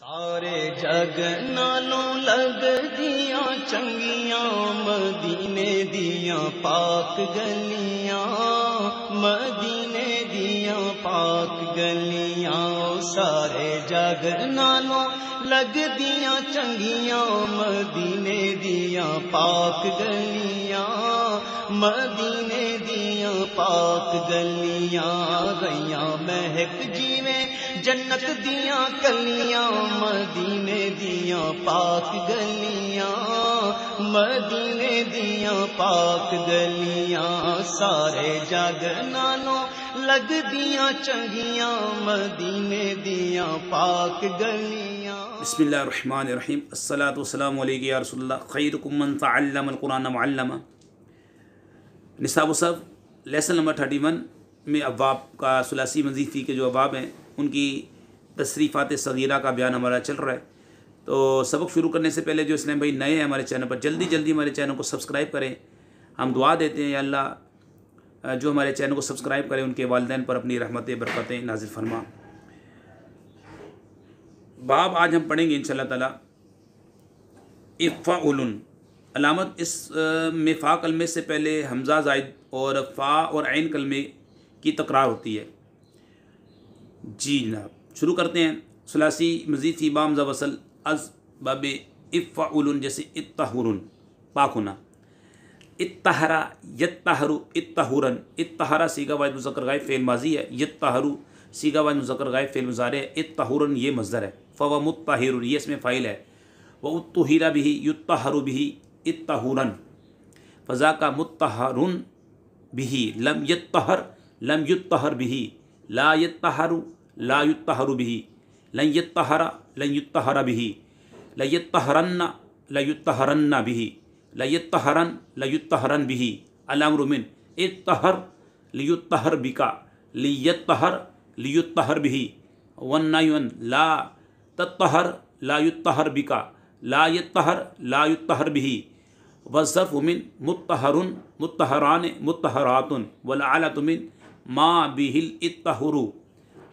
सारे जग नालों लगदियां चंगियां मदीने दियां पाक गलियां, मदीने दियां पाक गलियां। सारे जग नालों लगदियां चंगियां मदीने दियां पाक गलियां, मदीने दियां पाक गलियां। गईयां महक जिवें जन्नत दियां कलियां मदीने दियां पाक गलियां, मदीने दियां पाक गलियां। सारे जग नालों लगदियां चंगियां मदीने दियां पाक गलियां। बिस्मिल्लाहिर्रहमानिर्रहीम। अस्सलातु वस्सलामु अलैका या रसूलल्लाह खैरुकुम मन तअल्लमल कुरान व अल्लमा। निसाब सब लेसन नंबर 31 में अब्वाब का सुलासी वजीफ़ी के जो अब्वाब हैं उनकी तसरीफ़ात सगीरा का बयान हमारा चल रहा है। तो सबक शुरू करने से पहले जो इस्लाम भाई नए हैं हमारे चैनल पर, जल्दी जल्दी हमारे चैनल को सब्सक्राइब करें। हम दुआ देते हैं या अल्लाह जो हमारे चैनल को सब्सक्राइब करें उनके वालिदैन पर अपनी रहमतें बरकतें नाज़िल फरमा। बाब आज हम पढ़ेंगे इंशाअल्लाह ताला इफ़ाउलन। अलामत इस में फ़ा कलमे से पहले हमज़ा ज़ायद और फ़ा और ऐन कलमे की तकरार होती है। जी जनाब, शुरू करते हैं। सुलासी मज़ीद फ़ी बाम ज़ा वसल अज़ बाब इफ़ाउलन, जैसे इत्तहुरुन पाक होना, इत्तहरा यत्तहरु इत्तहुरन। इत्तहरा सीगा वाहिद मुज़क्कर गायब फ़ेल माज़ी है, यत्तहरु सीगा वाहिद मुज़क्कर गायब फ़ेल मुज़ारे है, इत्तहुरन ये मज़दर है, फ़व मुत्तहिरुन ये इसमें फ़ाइल है, व उत्तहिरा बिही युत्तहरु बिही इत्तहुरन, फ़ज़ा का मुत्तहरुन बिही लम यत्तहर लम युत्तहर बिही, ला यत्तहरु ला युत्तहरु बिही, लन यत्तहरा लन युत्तहरा बिही, ला यत्तहरन्ना ला युत्तहरन्ना बिही, ला यत्तहरन ला युत्तहरन बिही। अल-अम्रु मिन इत्तहर लियुत्तहर बिका लियत्तहर लियुत्तहर बिही, वन्नयु ला तत्तहर ला युत्तहर बिका ला यत्तहर ला युत्तहर बिही। वज़्ज़र्फ़ु मिन मुत्तहरुन मुत्तहरान मुत्तहरातुन वल आलतु मिन मा बिहिल इत्तहुरु।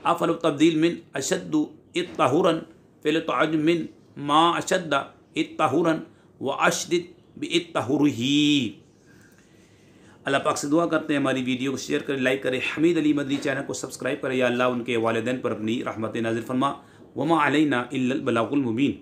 अफ़ल तब्दील मिन अशद्दु इत्तहुरन फ़िल तअज्जुब मिन मा अशद्दा इत्तहुरन व अशदिद बि इत्तहुरिही। अल्लाह पाक से दुआ करते हैं हमारी वीडियो को शेयर करें, लाइक करें, हमीद अली मदनी चैनल को सब्सक्राइब करें। या अल्लाह उनके वालिदैन पर अपनी रहमत नाज़िल फरमा। वमा अलैना इल्लल बलागुल मुबीन।